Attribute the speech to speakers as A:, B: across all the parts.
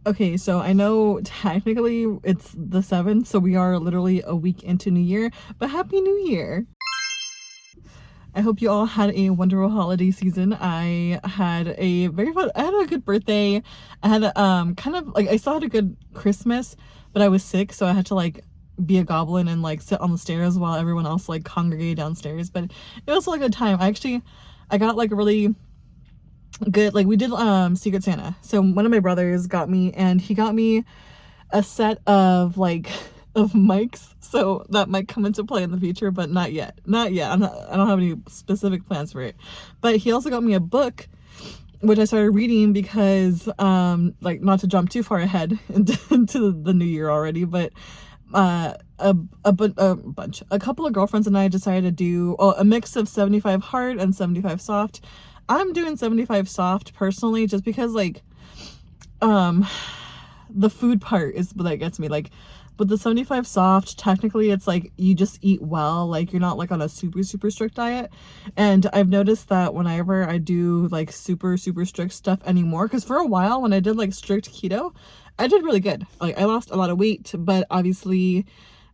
A: Okay, so I know technically it's the 7th, so we are literally a week into New Year, but Happy New Year! I hope you all had a wonderful holiday season. I had a very fun, I had a good birthday. I had kind of like, I still had a good Christmas, but I was sick, so I had to like be a goblin and like sit on the stairs while everyone else like congregated downstairs. But it was like a good time. I got like a really good, like we did Secret Santa. So one of my brothers got me, and he got me a set of like of mics, so that might come into play in the future, but not yet. Not yet. I don't have any specific plans for it. But he also got me a book, which I started reading because like, not to jump too far ahead into the new year already, but a couple of girlfriends and I decided to do a mix of 75 hard and 75 soft. I'm doing 75 soft personally, just because like the food part is what that gets me. Like with the 75 soft, technically it's like you just eat well, like you're not like on a super strict diet. And I've noticed that whenever I do like super strict stuff anymore, because for a while when I did like strict keto, I did really good. Like I lost a lot of weight, but obviously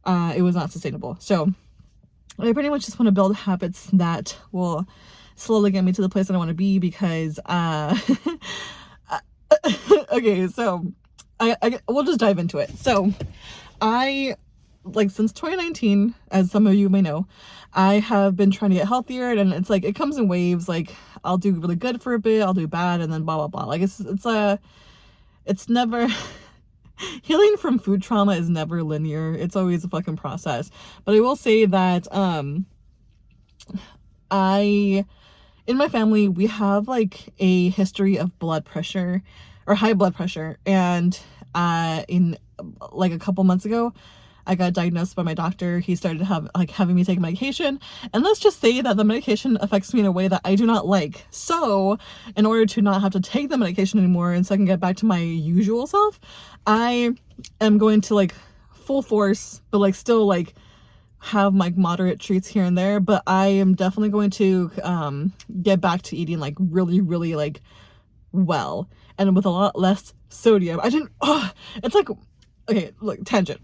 A: it was not sustainable. So I pretty much just want to build habits that will slowly get me to the place that I want to be, because okay, so we'll just dive into it. So I, like, since 2019, as some of you may know, I have been trying to get healthier, and it's like it comes in waves. Like I'll do really good for a bit, I'll do bad, and then blah blah blah. Like it's never healing from food trauma is never linear. It's always a fucking process. But I will say that I in my family, we have like a history of blood pressure or high blood pressure. And in like a couple months ago, I got diagnosed by my doctor. He started having me take medication. And let's just say that the medication affects me in a way that I do not like. So in order to not have to take the medication anymore, and so I can get back to my usual self, I am going to like full force, but like still like have like moderate treats here and there. But I am definitely going to get back to eating like really like well, and with a lot less sodium. It's like, okay, look, tangent.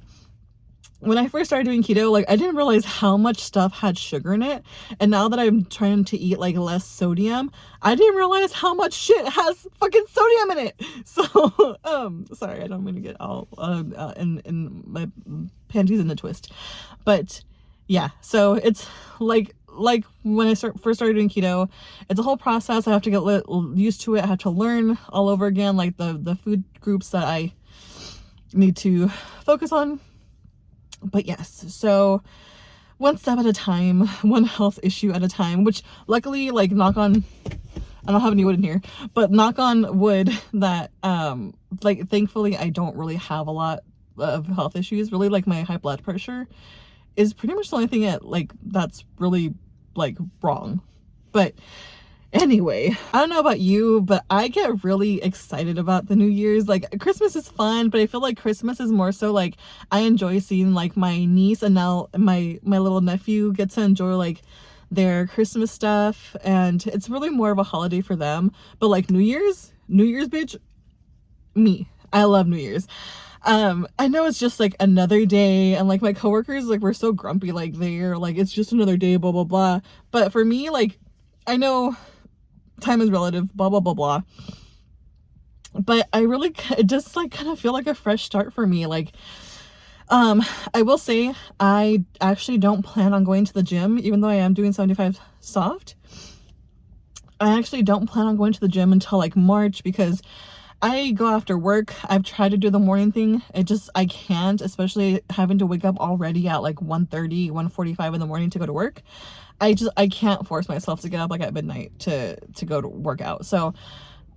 A: When I first started doing keto, like I didn't realize how much stuff had sugar in it. And now that I'm trying to eat like less sodium, I didn't realize how much shit has fucking sodium in it. So, sorry, I don't mean to get all in my panties in a twist. But yeah, so it's like when I first started doing keto, it's a whole process. I have to get used to it. I have to learn all over again, like the food groups that I need to focus on. But yes, so one step at a time, one health issue at a time, which luckily, like, knock on, I don't have any wood in here, but knock on wood that like thankfully I don't really have a lot of health issues. Really, like my high blood pressure is pretty much the only thing that's really like wrong. But anyway, I don't know about you, but I get really excited about the New Year's. Like Christmas is fun, but I feel like Christmas is more so like I enjoy seeing like my niece and now my little nephew get to enjoy like their Christmas stuff, and it's really more of a holiday for them. But like New Year's bitch, me. I love New Year's. I know it's just like another day, and like my coworkers, like we're so grumpy, like they're like it's just another day, blah blah blah. But for me, like I know time is relative, blah blah blah blah, but I really just like kind of feel like a fresh start for me. Like I will say I actually don't plan on going to the gym, even though I am doing 75 soft. I actually don't plan on going to the gym until like March, because I go after work. I've tried to do the morning thing. I can't, especially having to wake up already at like 1:30, 1:45 in the morning to go to work. I can't force myself to get up like at midnight to go to work out. So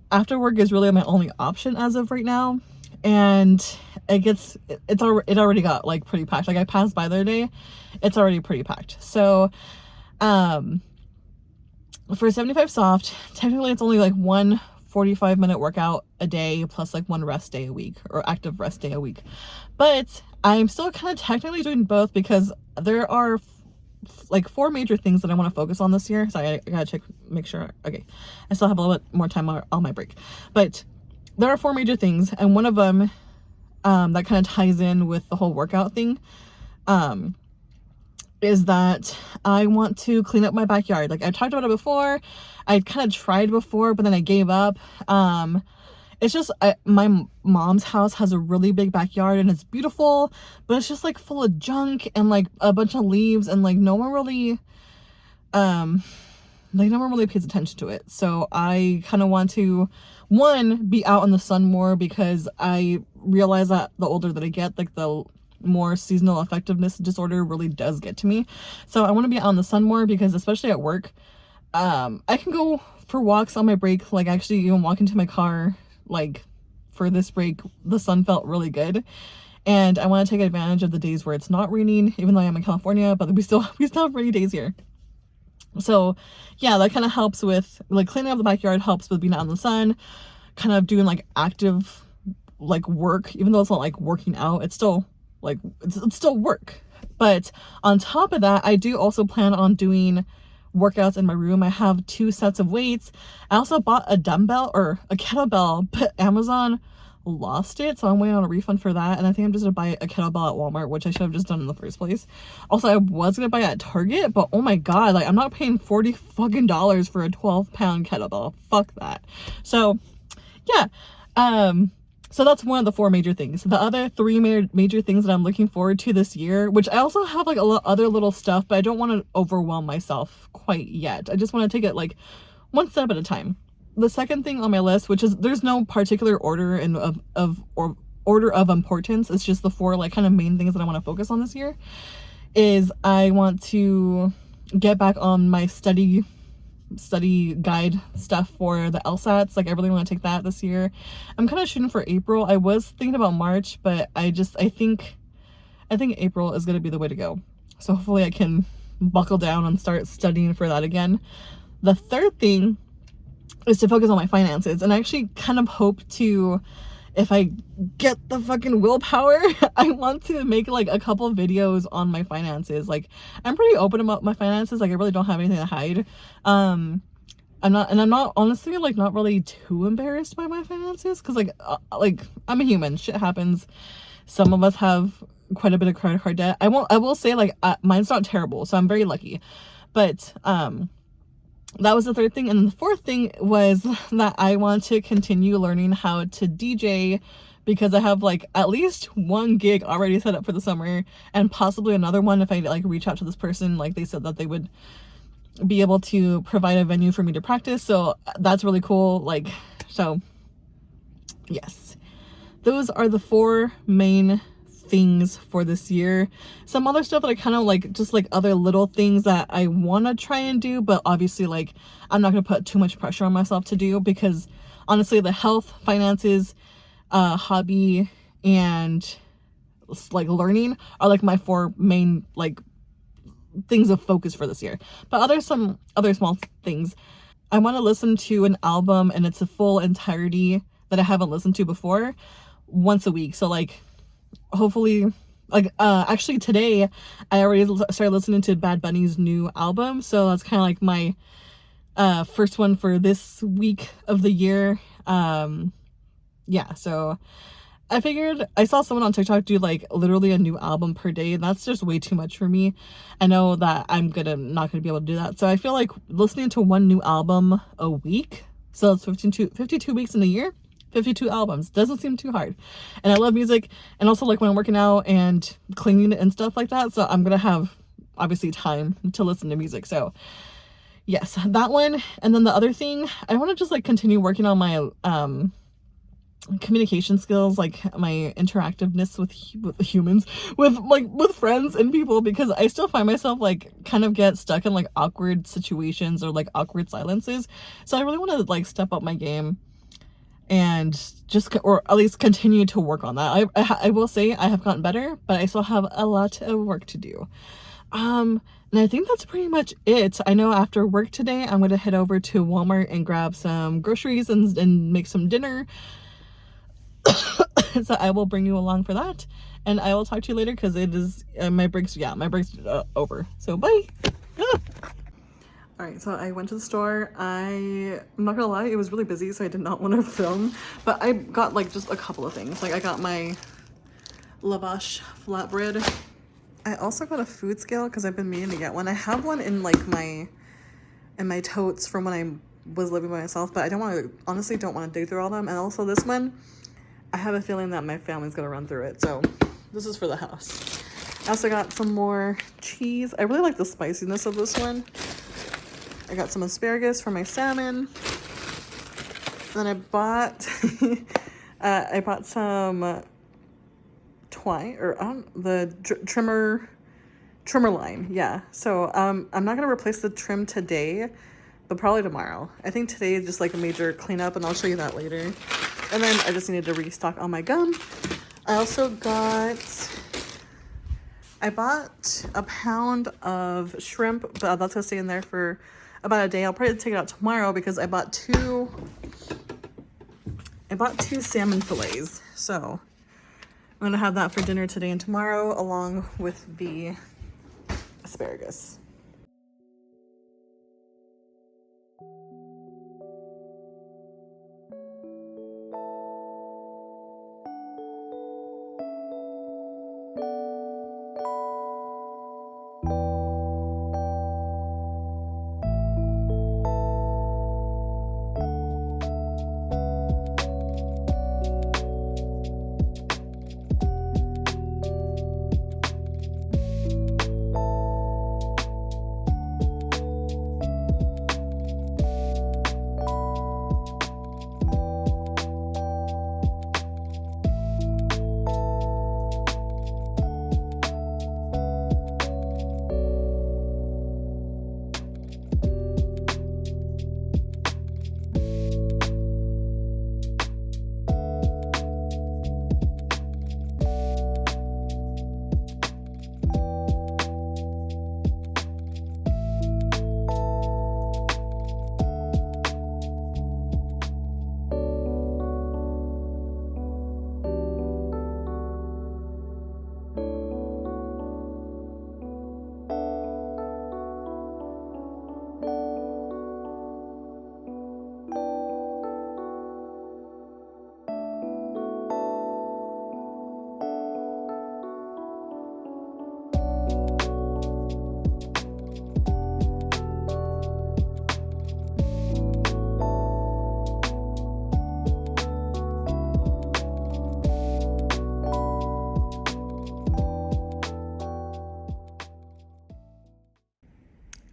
A: after work is really my only option as of right now. And it already got like pretty packed. Like I passed by the other day, it's already pretty packed. So for 75 soft, technically it's only like one 45-minute workout a day plus like one rest day a week, or active rest day a week. But I'm still kind of technically doing both, because there are like 4 major things that I want to focus on this year. So I gotta make sure. Okay, I still have a little bit more time on my break. But there are 4 major things, and one of them that kind of ties in with the whole workout thing is that I want to clean up my backyard. Like, I talked about it before. I kind of tried before, but then I gave up. It's just my mom's house has a really big backyard and it's beautiful, but it's just like full of junk and like a bunch of leaves, and like no one really pays attention to it. So I kind of want to, one, be out in the sun more, because I realize that the older that I get, like the more seasonal affectiveness disorder really does get to me. So I want to be out in the sun more, because especially at work, I can go for walks on my break. Like, actually even walking to my car, like for this break, the sun felt really good. And I want to take advantage of the days where it's not raining, even though I'm in California, but we still have rainy days here. So yeah, that kind of helps with like cleaning up the backyard, helps with being out in the sun, kind of doing like active like work, even though it's not like working out, it's still like, it's still work. But on top of that, I do also plan on doing workouts in my room. I have 2 sets of weights. I also bought a dumbbell or a kettlebell, but Amazon lost it, so I'm waiting on a refund for that. And I think I'm just gonna buy a kettlebell at Walmart, which I should have just done in the first place. Also, I was gonna buy it at Target, but oh my god, like I'm not paying $40 fucking for a 12-pound kettlebell. Fuck that. So yeah, so that's one of the 4 major things. The other 3 major things that I'm looking forward to this year, which I also have like other little stuff, but I don't want to overwhelm myself quite yet. I just want to take it like one step at a time. The second thing on my list, which is, there's no particular order order of importance, it's just the 4 like kind of main things that I want to focus on this year, is I want to get back on my study guide stuff for the LSATs. Like, I really want to take that this year. I'm kind of shooting for April. I was thinking about March, but I think April is going to be the way to go. So hopefully I can buckle down and start studying for that again. The third thing is to focus on my finances, and I actually kind of hope to, if I get the fucking willpower, I want to make like a couple videos on my finances. Like, I'm pretty open about my finances. Like, I really don't have anything to hide. I'm not honestly like not really too embarrassed by my finances, because like I'm a human. Shit happens. Some of us have quite a bit of credit card debt. I will say like mine's not terrible, so I'm very lucky. But that was the third thing. And the fourth thing was that I want to continue learning how to DJ, because I have like at least 1 gig already set up for the summer, and possibly another one if I like reach out to this person. Like, they said that they would be able to provide a venue for me to practice, so that's really cool. Like, so yes, those are the 4 main things for this year. Some other stuff that I kind of like, just like other little things that I want to try and do, but obviously like I'm not going to put too much pressure on myself to do, because honestly the health, finances, hobby, and like learning are like my 4 main like things of focus for this year. But some other small things. I want to listen to an album in its full entirety that I haven't listened to before once a week. So like, hopefully, like actually today I already started listening to Bad Bunny's new album, so that's kind of like my first one for this week of the year. Yeah, so I figured, I saw someone on TikTok do like literally a new album per day, and that's just way too much for me. I know that I'm not gonna be able to do that, so I feel like listening to 1 new album a week, so it's 52 weeks in a year, 52 albums doesn't seem too hard. And I love music, and also like when I'm working out and cleaning and stuff like that, so I'm gonna have obviously time to listen to music. So yes, that one. And then the other thing, I want to just like continue working on my communication skills, like my interactiveness with humans, with friends and people, because I still find myself like kind of get stuck in like awkward situations or like awkward silences. So I really want to like step up my game and just, or at least continue to work on that. I will say I have gotten better, but I still have a lot of work to do. And I think that's pretty much it. I know after work today I'm going to head over to Walmart and grab some groceries and make some dinner. So I will bring you along for that, and I will talk to you later, because it is my break's over. So bye. All right, so I went to the store. I'm not gonna lie, it was really busy, so I did not want to film, but I got like just a couple of things. Like I got my lavash flatbread. I also got a food scale because I've been meaning to get one. I have one in like my totes from when I was living by myself, but I don't want to, honestly don't want to dig through all them. And also this one, I have a feeling that my family's gonna run through it, so this is for the house. I also got some more cheese. I really like the spiciness of this one. I got some asparagus for my salmon. Then I bought I bought some twine, or the trimmer line. Yeah. So I'm not gonna replace the trim today, but probably tomorrow. I think today is just like a major cleanup, and I'll show you that later. And then I just needed to restock all my gum. I also I bought a pound of shrimp, but that's gonna stay in there for about a day. I'll probably take it out tomorrow because I bought two salmon fillets. So I'm gonna have that for dinner today and tomorrow, along with the asparagus.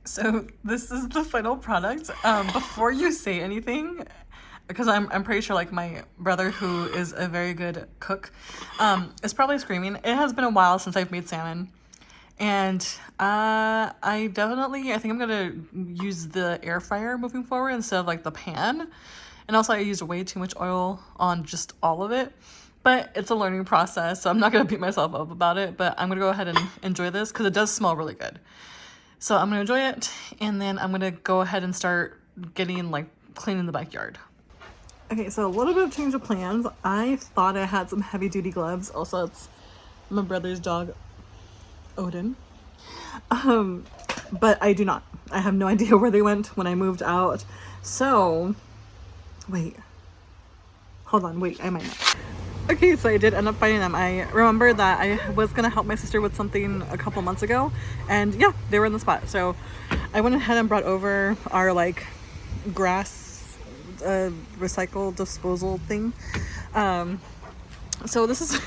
A: So this is the final product. Before you say anything, because I'm pretty sure like my brother, who is a very good cook, is probably screaming. It has been a while since I've made salmon, and I think I'm gonna use the air fryer moving forward instead of like the pan. And also I used way too much oil on just all of it. But it's a learning process, so I'm not gonna beat myself up about it, but I'm gonna go ahead and enjoy this because it does smell really good. So I'm gonna enjoy it, and then I'm gonna go ahead and start getting like cleaning the backyard. Okay, so a little bit of change of plans. I thought I had some heavy duty gloves. Also, it's my brother's dog, Odin. But I do not. I have no idea where they went when I moved out. So, wait. Hold on, wait, I might not. Okay, so I did end up finding them. I remember that I was gonna help my sister with something a couple months ago, and yeah, they were in the spot. So I went ahead and brought over our like grass recycle disposal thing. So this is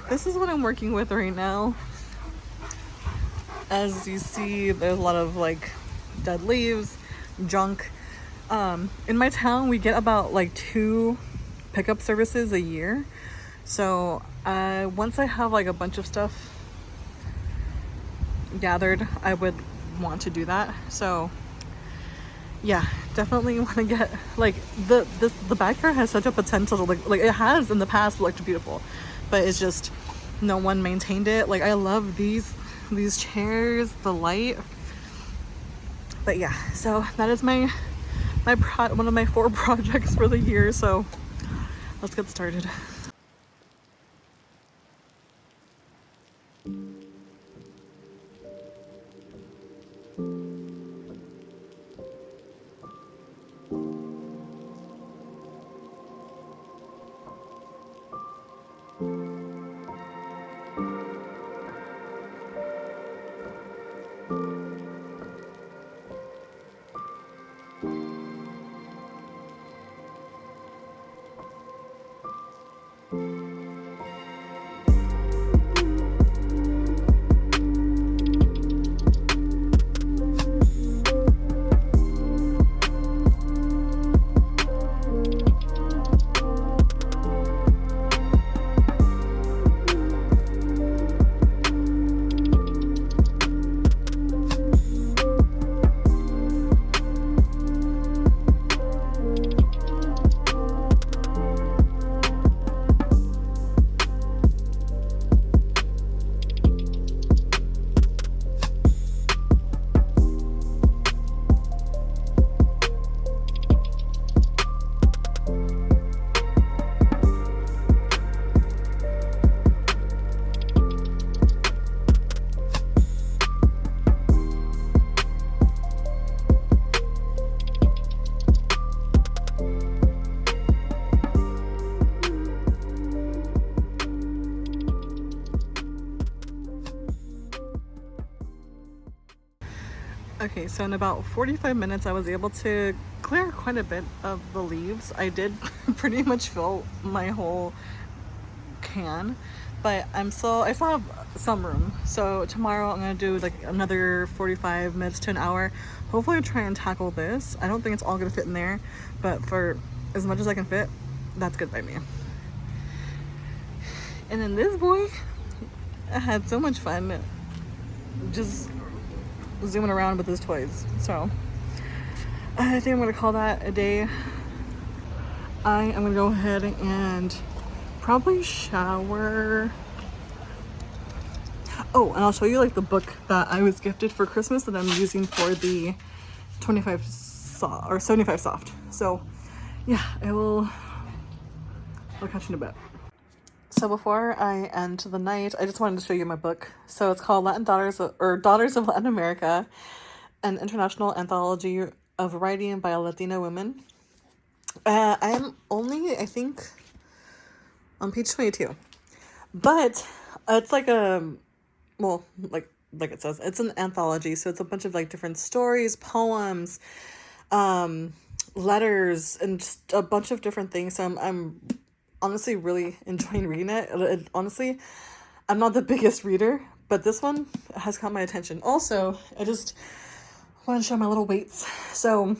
A: this is what I'm working with right now. As you see, there's a lot of like dead leaves, junk. In my town, we get about like 2 pickup services a year. So once I have like a bunch of stuff gathered, I would want to do that. So yeah, definitely want to get like the backyard has such a potential to like it has in the past looked beautiful, but it's just no one maintained it. Like I love these chairs, the light. But yeah, so that is one of my 4 projects for the year. So let's get started. Okay, so in about 45 minutes, I was able to clear quite a bit of the leaves. I did pretty much fill my whole can, but I still have some room. So tomorrow I'm gonna do like another 45 minutes to an hour. Hopefully try and tackle this. I don't think it's all gonna fit in there, but for as much as I can fit, that's good by me. And then this boy, I had so much fun just zooming around with his toys. So I think I'm gonna call that a day. I am gonna go ahead and probably shower. Oh, and I'll show you like the book that I was gifted for Christmas that I'm using for the 25 soft or 75 soft. So yeah, I'll catch you in a bit. So before I end the night, I just wanted to show you my book. So it's called Latin Daughters or Daughters of Latin America, an international anthology of writing by Latina women. I am only, I think, on page 22, but it's like well, like it says, it's an anthology, so it's a bunch of like different stories, poems, letters, and just a bunch of different things. So I'm honestly really enjoying reading it. Honestly, I'm not the biggest reader, but this one has caught my attention. Also, I just want to show my little weights. So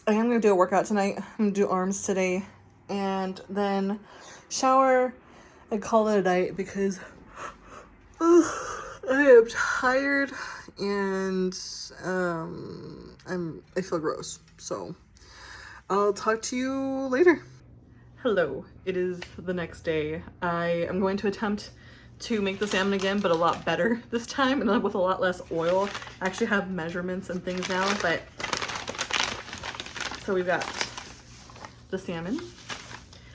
A: I am going to do a workout tonight. I'm going to do arms today and then shower and call it a night because I am tired and I feel gross. So I'll talk to you later. Hello, it is the next day. I am going to attempt to make the salmon again, but a lot better this time and with a lot less oil. I actually have measurements and things now, but so we've got the salmon.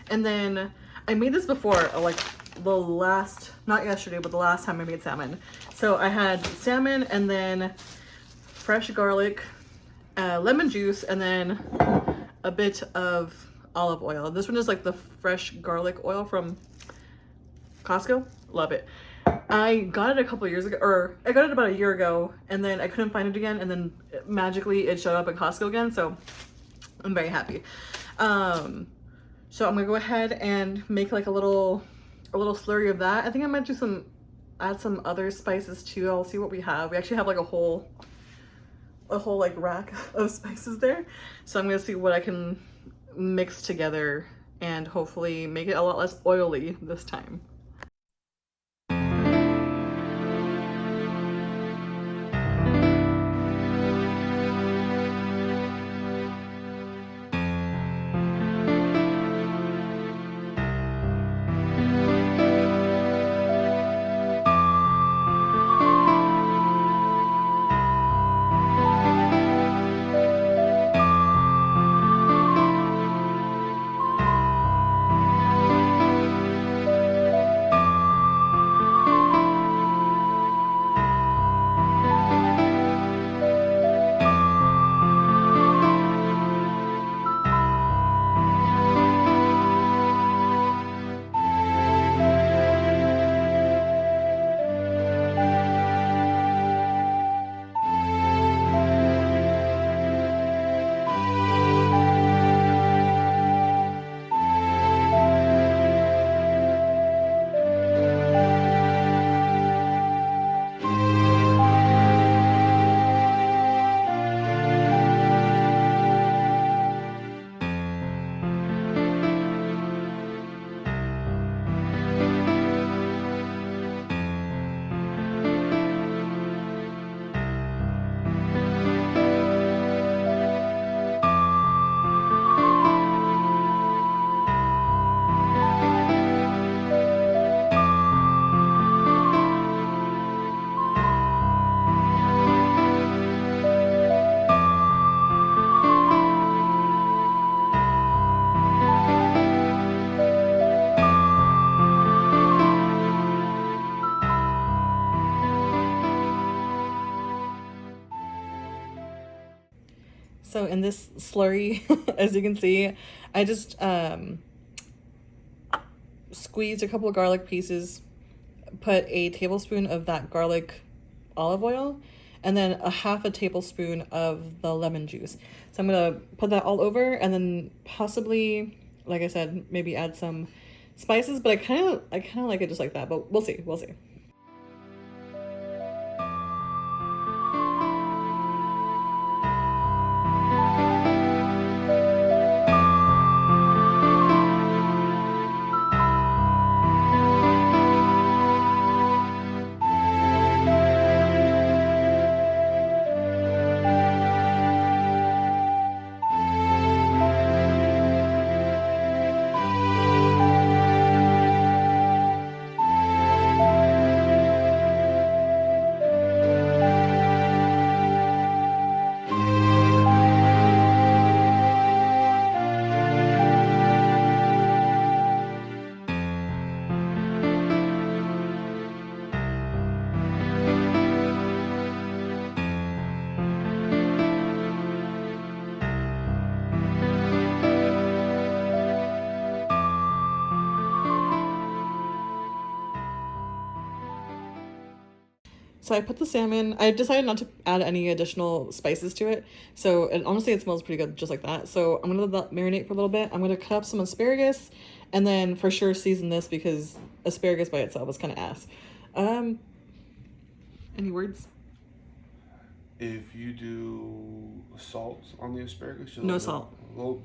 A: And then I made this before, like the last, not yesterday, but the last time I made salmon. So I had salmon and then fresh garlic, lemon juice, and then a bit of olive oil. This one is like the fresh garlic oil from Costco. Love it. I got it a couple years ago, or I got it about a year ago, and then I couldn't find it again, and then magically it showed up at Costco again, so I'm very happy. So I'm gonna go ahead and make like a little slurry of that. I think I might do add some other spices too. I'll see what we have. We actually have like a whole like rack of spices there. So I'm gonna see what I can mix together and hopefully make it a lot less oily this time. So in this slurry, as you can see, I just squeezed a couple of garlic pieces, put a tablespoon of that garlic olive oil, and then a half a tablespoon of the lemon juice. So I'm gonna put that all over, and then possibly, like I said, maybe add some spices, but I kind of like it just like that, but we'll see. So I put the salmon. I decided not to add any additional spices to it. So, and honestly, it smells pretty good just like that. So I'm gonna let that marinate for a little bit. I'm gonna cut up some asparagus, and then for sure season this because asparagus by itself is kind of ass. Any words?
B: If you do salt on the asparagus,
A: No salt.
B: Little,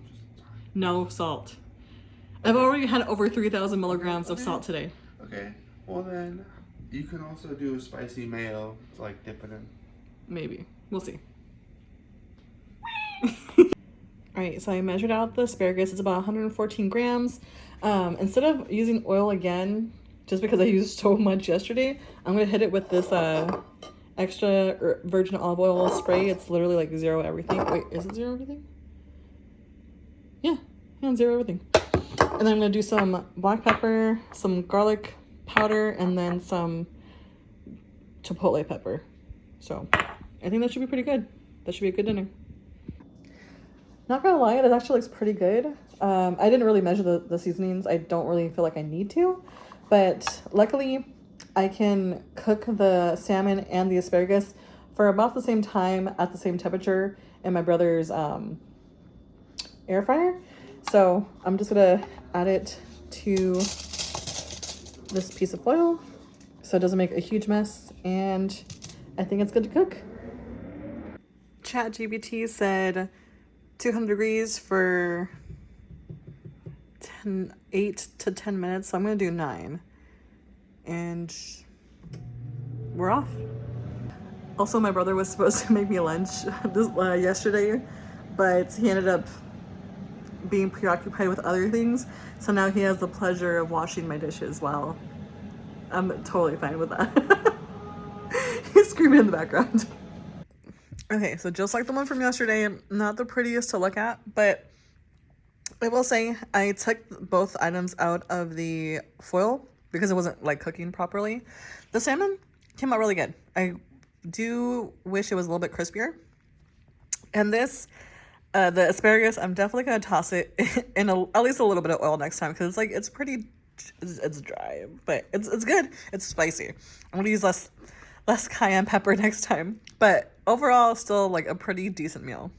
A: No salt. I've already had over 3,000 milligrams of salt today.
B: okay. Well then, you can also do a spicy mayo to like dip it in.
A: Maybe. We'll see. Alright, so I measured out the asparagus. It's about 114 grams. Instead of using oil again, just because I used so much yesterday, I'm going to hit it with this extra virgin olive oil spray. It's literally like zero everything. Wait, is it zero everything? Yeah, zero everything. And then I'm going to do some black pepper, some garlic powder, and then some chipotle pepper. So I think that should be pretty good. That should be a good dinner. Not gonna lie, it actually looks pretty good. I didn't really measure the seasonings. I don't really feel like I need to, but luckily I can cook the salmon and the asparagus for about the same time at the same temperature in my brother's air fryer. So I'm just gonna add it to this piece of foil so it doesn't make a huge mess, and I think it's good to cook. ChatGPT said 200 degrees for 8 to 10 minutes, so I'm gonna do 9, and we're off. Also, my brother was supposed to make me lunch yesterday, but he ended up being preoccupied with other things, so now he has the pleasure of washing my dishes while I'm totally fine with that. He's screaming in the background. Okay, so just like the one from yesterday, not the prettiest to look at, but I will say I took both items out of the foil because it wasn't like cooking properly. The salmon came out really good. I do wish it was a little bit crispier. And this, the asparagus, I'm definitely gonna toss it in at least a little bit of oil next time because it's pretty, it's dry, but it's good. It's spicy. I'm gonna use less cayenne pepper next time, but overall still like a pretty decent meal.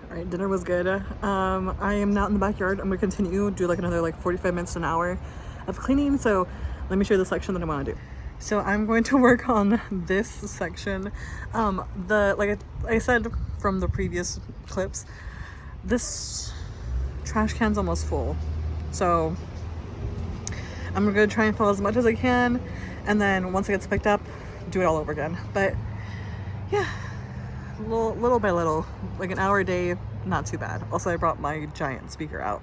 A: All right, dinner was good. I am not in the backyard. I'm gonna continue, do like another like 45 minutes to an hour of cleaning. So let me show you the section that I want to do. So I'm going to work on this section. Like I said from the previous clips, this trash can's almost full. So I'm gonna try and fill as much as I can, and then once it gets picked up, do it all over again. But yeah, little by little, like an hour a day, not too bad. Also, I brought my giant speaker out.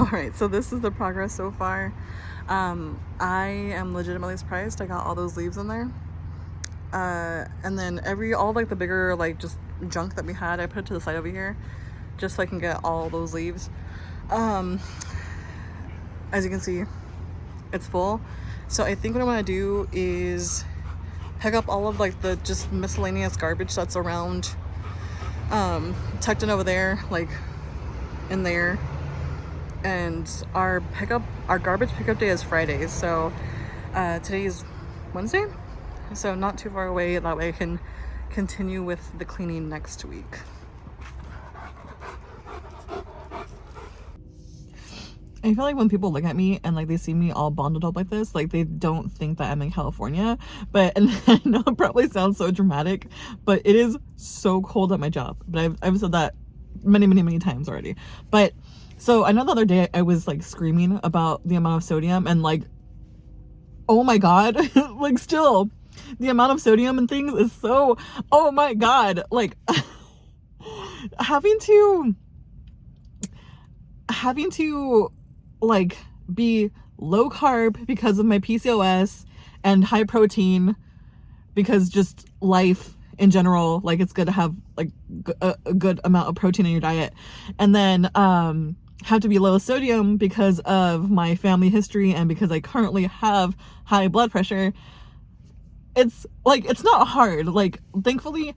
A: All right, so this is the progress so far. I am legitimately surprised I got all those leaves in there. And then all like the bigger like just junk that we had, I put it to the side over here just so I can get all those leaves. As you can see, it's full. So I think what I'm gonna do is pick up all of like the just miscellaneous garbage that's around, tucked in over there, like in there. And our garbage pickup day is Fridays. So today is Wednesday, so not too far away. That way I can continue with the cleaning next week. I feel like when people look at me and like they see me all bundled up like this, like they don't think that I'm in California. But, and I know it probably sounds so dramatic, but it is so cold at my job. But I've said that many times already. But so I know the other day I was like screaming about the amount of sodium and like, oh my God, like still the amount of sodium and things is so, oh my God, like having to like be low carb because of my PCOS and high protein because just life in general, like it's good to have like a good amount of protein in your diet, and then have to be low sodium because of my family history and because I currently have high blood pressure. It's like, it's not hard. Like thankfully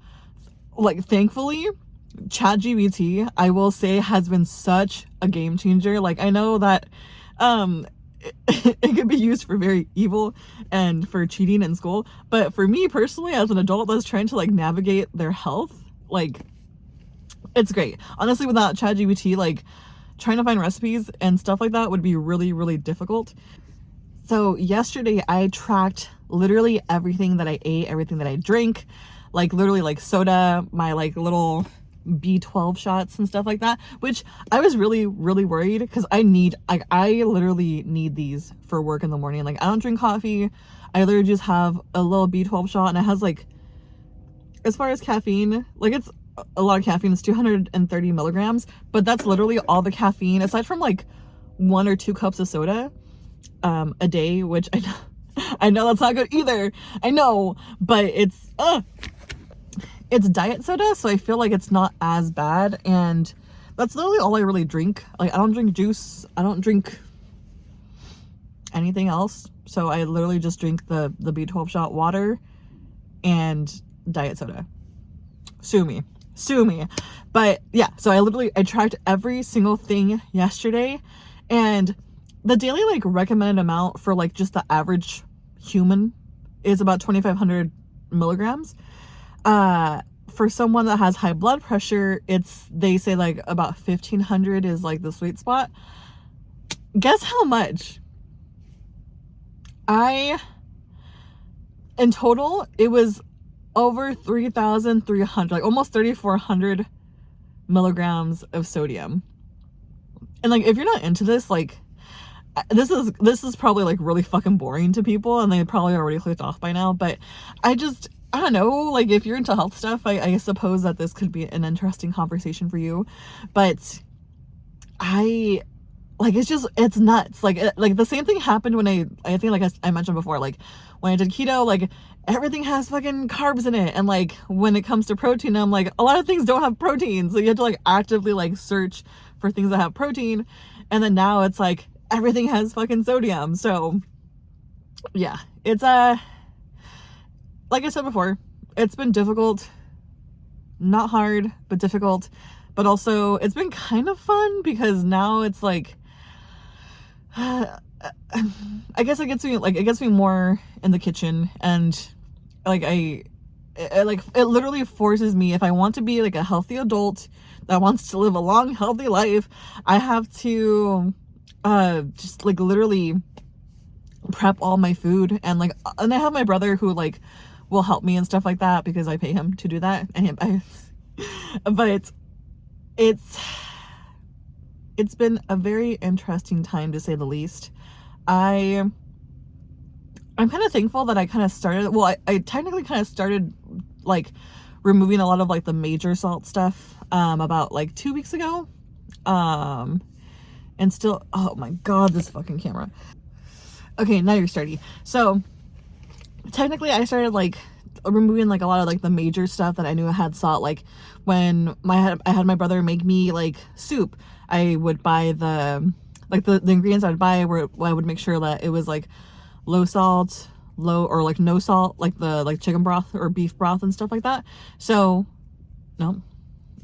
A: ChatGPT, I will say, has been such a game changer. Like I know that it could be used for very evil and for cheating in school, but for me personally as an adult that's trying to like navigate their health, like it's great. Honestly, without ChatGPT, like trying to find recipes and stuff like that would be really difficult. So yesterday I tracked literally everything that I ate, everything that I drank, like literally like soda, my like little B12 shots and stuff like that, which I was really worried because I literally need these for work in the morning. Like I don't drink coffee. I literally just have a little B12 shot, and it has like, as far as caffeine, like it's a lot of caffeine. It's 230 milligrams, but that's literally all the caffeine aside from like 1 or 2 cups of soda a day, which I know that's not good either. I know, but it's diet soda, so I feel like it's not as bad, and that's literally all I really drink. Like I don't drink juice, I don't drink anything else, so I literally just drink the B12 shot, water, and diet soda. Sue me. But yeah, so I tracked every single thing yesterday, and the daily like recommended amount for like just the average human is about 2,500 milligrams. For someone that has high blood pressure, they say like about 1,500 is like the sweet spot. Guess how much? In total, it was over 3,300, like almost 3,400 milligrams of sodium. And like, if you're not into this, like, this is probably like really fucking boring to people, and they probably already clicked off by now, but I don't know, like if you're into health stuff, I suppose that this could be an interesting conversation for you. But it's nuts. Like the same thing happened when I think, like I mentioned before, like when I did keto, like everything has fucking carbs in it, and like when it comes to protein, I'm like, a lot of things don't have protein, so you have to like actively like search for things that have protein. And then now it's like everything has fucking sodium. So yeah, it's like I said before, it's been difficult, not hard, but difficult. But also it's been kind of fun because now it's like, I guess it gets me more in the kitchen, and like it literally forces me, if I want to be like a healthy adult that wants to live a long, healthy life, I have to just like literally prep all my food, and I have my brother who like will help me and stuff like that because I pay him to do that, but it's been a very interesting time, to say the least. I'm kind of thankful that I kind of started, well, I technically kind of started like removing a lot of like the major salt stuff about like 2 weeks ago, and still, oh my god, this fucking camera. Okay, now you're sturdy. So technically I started like removing like a lot of like the major stuff that I knew I had salt. Like when I had my brother make me like soup, I would buy the ingredients I'd buy where I would make sure that it was like low salt, low or like no salt, like the like chicken broth or beef broth and stuff like that. So no,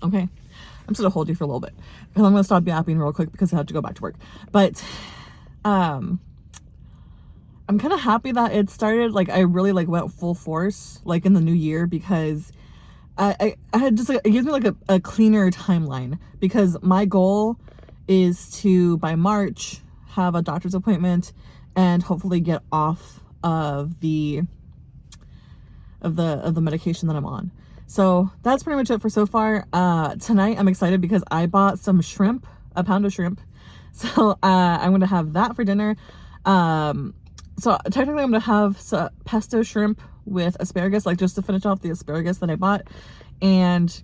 A: okay, I'm just gonna hold you for a little bit because I'm gonna stop yapping real quick because I have to go back to work. But I'm kind of happy that it started, like I really like went full force like in the new year, because I had just like, it gives me like a cleaner timeline, because my goal is to by March have a doctor's appointment and hopefully get off of the medication that I'm on. So that's pretty much it for so far. Tonight I'm excited because I bought some shrimp, a pound of shrimp. So I'm gonna have that for dinner. So technically I'm gonna have pesto shrimp with asparagus, like just to finish off the asparagus that I bought. And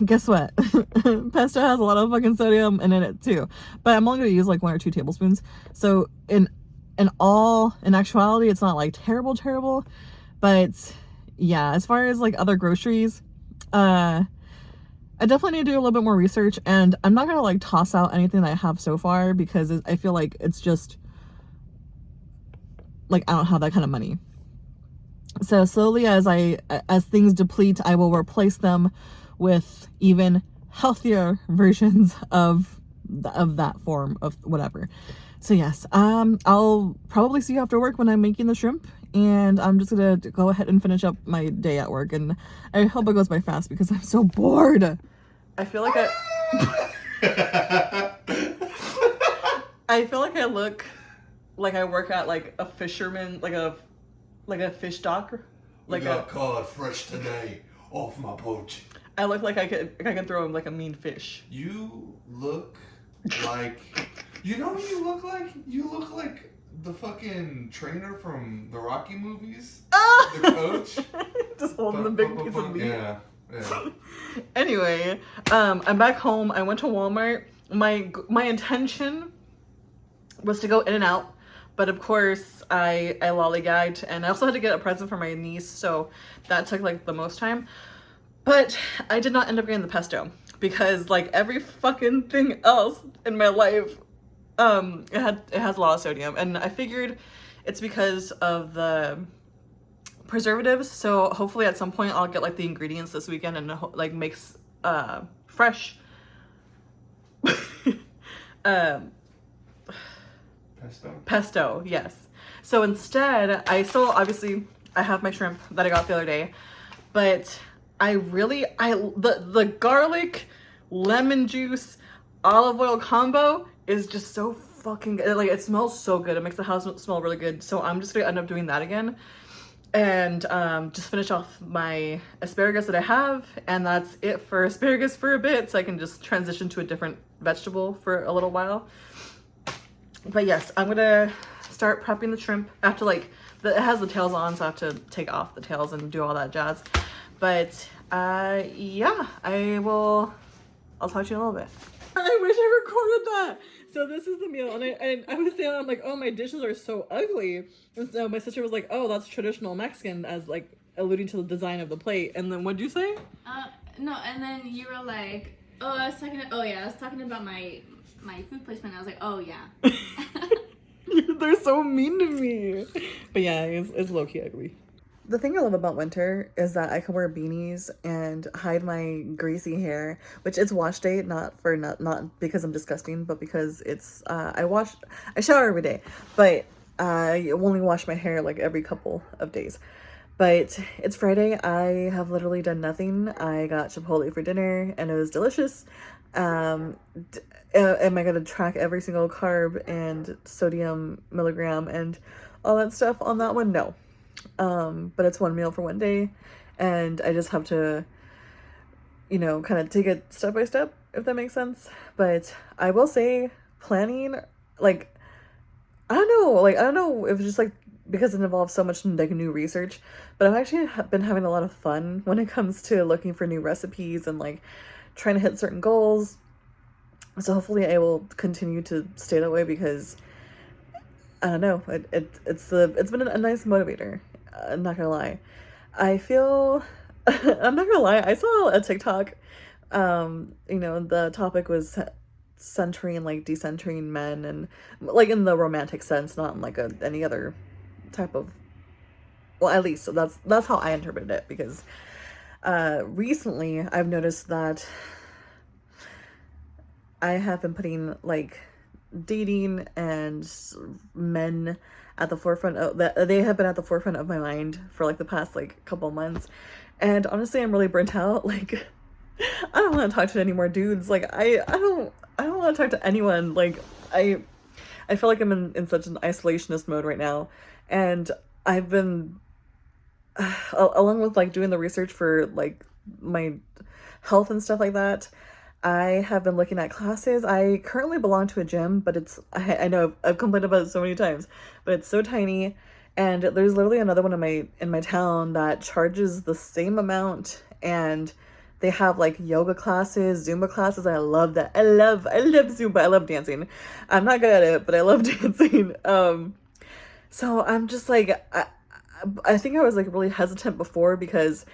A: guess what? Pesto has a lot of fucking sodium in it too, but I'm only gonna use like 1 or 2 tablespoons. So in actuality, it's not like terrible, but yeah, as far as like other groceries, I definitely need to do a little bit more research, and I'm not gonna like toss out anything that I have so far because I feel like it's just like I don't have that kind of money. So slowly as things deplete, I will replace them with even healthier versions of that form of whatever. So yes, I'll probably see you after work when I'm making the shrimp, and I'm just gonna go ahead and finish up my day at work, and I hope it goes by fast because I'm so bored. I feel like I feel like I look like I work at like a fisherman, like a fish dock.
B: Like I got caught fresh today off my boat.
A: I look like I could throw him like a mean fish.
B: You look like, you know what you look like? You look like the fucking trainer from the Rocky movies. The coach.
A: Just holding the big piece of meat.
B: Yeah.
A: Anyway, I'm back home. I went to Walmart. My intention was to go in and out, but of course I lollygagged, and I also had to get a present for my niece, so that took like the most time. But I did not end up getting the pesto because like every fucking thing else in my life, it has a lot of sodium, and I figured it's because of the preservatives. So hopefully at some point I'll get like the ingredients this weekend and like makes fresh pesto, yes. So instead, I have my shrimp that I got the other day, but the garlic, lemon juice, olive oil combo is just so fucking good. Like, it smells so good. It makes the house smell really good. So I'm just gonna end up doing that again, and just finish off my asparagus that I have, and that's it for asparagus for a bit, so I can just transition to a different vegetable for a little while. But yes, I'm gonna start prepping the shrimp after it has the tails on, so I have to take off the tails and do all that jazz. But yeah, I'll talk to you in a little bit. I wish I recorded that. So this is the meal, and I was saying, I'm like, oh, my dishes are so ugly. And so my sister was like, oh, that's traditional Mexican, as like alluding to the design of the plate. And then what'd you say?
C: No, and then you were like, I was talking about my food placement. I was like, oh yeah.
A: They're so mean to me. But yeah, it's low-key ugly. The thing I love about winter is that I can wear beanies and hide my greasy hair, which it's wash day, not because I'm disgusting, but because it's I shower every day, but I only wash my hair like every couple of days. But it's Friday. I have literally done nothing. I got Chipotle for dinner and it was delicious. Am I gonna track every single carb and sodium milligram and all that stuff on that one? No. But it's one meal for one day, and I just have to, kind of take it step by step, if that makes sense. But I will say, planning, I don't know if it's just because it involves so much new research, but I've actually been having a lot of fun when it comes to looking for new recipes and trying to hit certain goals. So hopefully I will continue to stay that way because I don't know, it's been a nice motivator. I'm not gonna lie. I feel I'm not gonna lie. I saw a TikTok. The topic was centering like decentering men and like in the romantic sense, not in like any other type of. Well, at least that's how I interpreted it because recently I've noticed that I have been putting like dating and men at the forefront of that. They have been at the forefront of my mind for like the past like couple months, and honestly I'm really burnt out. Like I don't want to talk to any more dudes. Like I don't want to talk to anyone. Like I feel like I'm in such an isolationist mode right now, and I've been along with like doing the research for like my health and stuff like that. I have been looking at classes. I currently belong to a gym, but I know I've complained about it so many times, but it's so tiny, and there's literally another one in my town that charges the same amount, and they have like yoga classes, Zumba classes. I love that. I love Zumba. I love dancing. I'm not good at it, but I love dancing. So I'm just like I think I was like really hesitant before because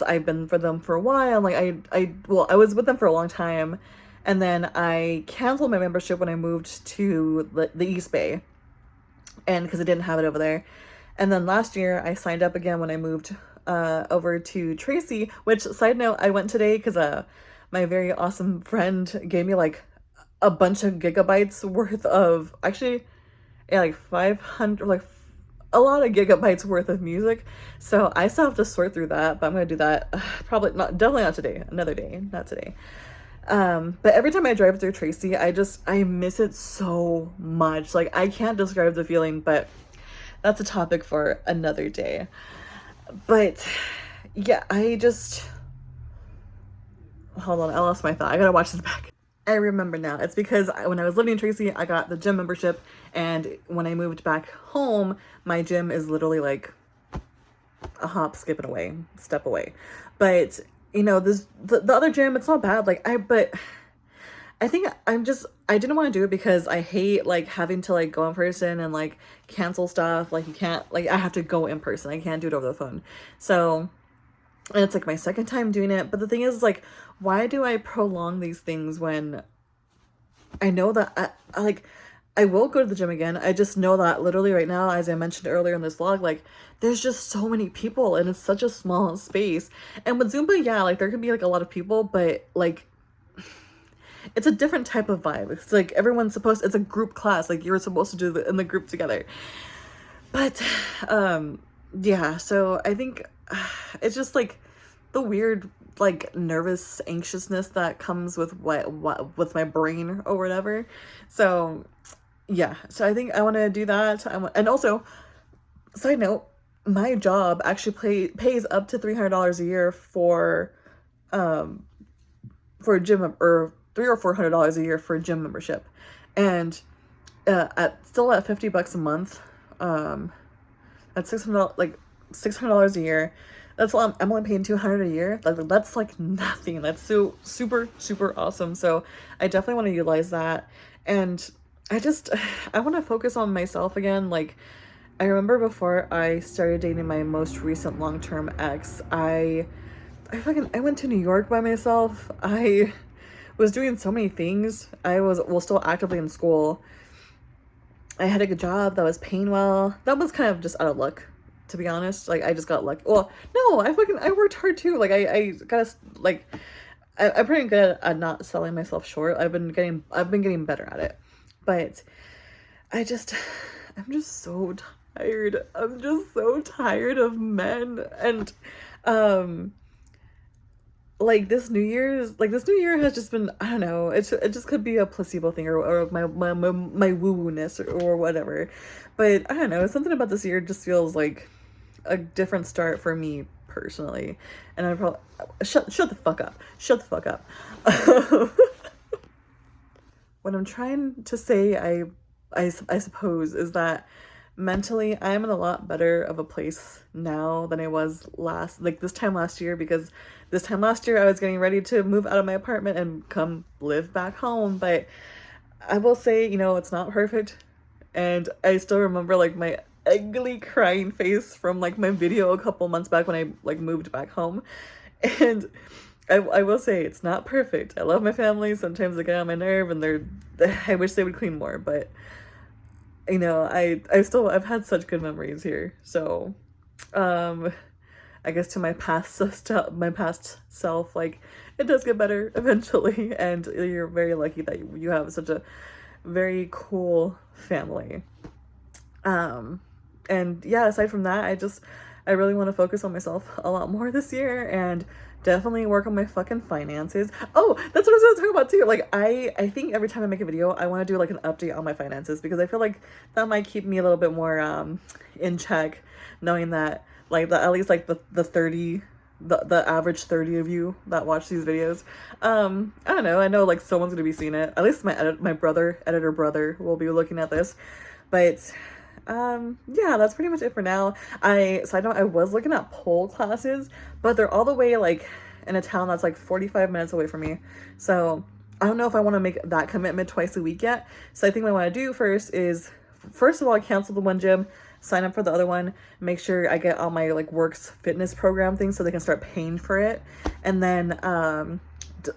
A: I've been for them for a while. Like I was with them for a long time, and then I canceled my membership when I moved to the East Bay, and because I didn't have it over there. And then last year I signed up again when I moved over to Tracy. Which, side note, I went today because my very awesome friend gave me like a bunch of gigabytes worth of, actually, yeah, like 500, like a lot of gigabytes worth of music. So I still have to sort through that, but I'm gonna do that probably not, definitely not today, another day, not today. But every time I drive through Tracy, I miss it so much. Like I can't describe the feeling, but that's a topic for another day. But yeah, hold on, I lost my thought. I gotta watch this back. I remember now. It's because when I was living in Tracy, I got the gym membership, and when I moved back home, my gym is literally like a hop, skip, and step away. But the other gym, it's not bad. But I think I didn't want to do it because I hate like having to like go in person and like cancel stuff. Like you can't, like I have to go in person. I can't do it over the phone. So, and it's like my second time doing it. But the thing is, like, why do I prolong these things when I know that I will go to the gym again. I just know that literally right now, as I mentioned earlier in this vlog, like there's just so many people and it's such a small space. And with Zumba, yeah, like there can be like a lot of people, but like it's a different type of vibe. It's like it's a group class. Like you're supposed to do it in the group together. But yeah, so I think it's just like the weird like nervous anxiousness that comes with what with my brain or whatever. So yeah, so I think I want to do that. And also, side note, my job actually pays up to $300 a year for a gym, or $300 or $400 a year for a gym membership, and at $50 a month, at $600 a year. That's all. I'm only paying $200 a year. That's like nothing. That's so super awesome. So I definitely want to utilize that, and I want to focus on myself again. Like I remember before I started dating my most recent long-term ex, I went to New York by myself. I was doing so many things. I was still actively in school. I had a good job that was paying well. That was kind of just out of luck, to be honest. Like I just got lucky. Well, no, I worked hard too. Like I gotta like I'm pretty good at not selling myself short. I've been getting better at it. But I'm just so tired. I'm just so tired of men. And like this New Year has just been, I don't know, it just could be a placebo thing or my woo-woo-ness or whatever. But I don't know, something about this year just feels like a different start for me personally. And I probably shut the fuck up. What I'm trying to say, I suppose, is that mentally, I am in a lot better of a place now than I was this time last year, because this time last year I was getting ready to move out of my apartment and come live back home. But I will say, it's not perfect. And I still remember like my ugly crying face from like my video a couple months back when I like moved back home. And I will say it's not perfect. I love my family. Sometimes they get on my nerve and I wish they would clean more, but I've had such good memories here. So, I guess to my past self, like, it does get better eventually, and you're very lucky that you have such a very cool family. And yeah, aside from that, I really want to focus on myself a lot more this year, and definitely work on my fucking finances. Oh, that's what I was going to talk about too. Like, I think every time I make a video, I want to do like an update on my finances, because I feel like that might keep me a little bit more in check, knowing that like at least like the average 30 of you that watch these videos, I don't know, I know like someone's gonna be seeing it. At least my editor brother will be looking at this. But yeah, that's pretty much it for now. I was looking at pole classes, but they're all the way like in a town that's like 45 minutes away from me. So I don't know if I want to make that commitment twice a week yet. So I think what I want to do first of all, cancel the one gym, sign up for the other one, make sure I get all my like works fitness program things so they can start paying for it, and then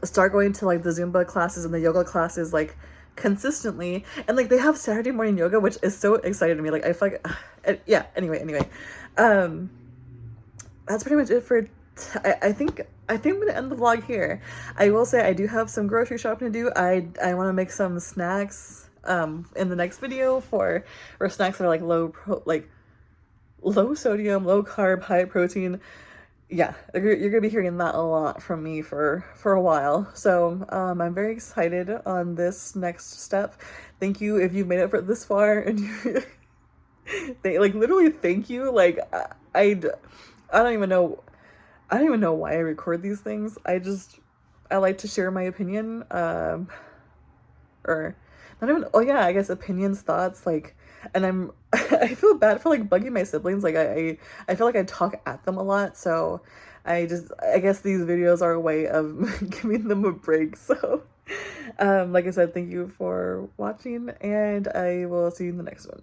A: start going to like the Zumba classes and the yoga classes like consistently. And like they have Saturday morning yoga, which is so exciting to me. Like I feel like yeah, anyway, that's pretty much it for I think I'm gonna end the vlog here. I will say I do have some grocery shopping to do. I want to make some snacks in the next video for snacks that are like low sodium, low carb, high protein. Yeah, you're gonna be hearing that a lot from me for a while. So I'm very excited on this next step. Thank you if you've made it for this far, and they like literally thank you. Like I don't even know why I record these things. I like to share my opinion, or not even, oh yeah, I guess opinions, thoughts, like, and I feel bad for like bugging my siblings. Like I feel like I talk at them a lot, so I guess these videos are a way of giving them a break. So like I said, thank you for watching, and I will see you in the next one.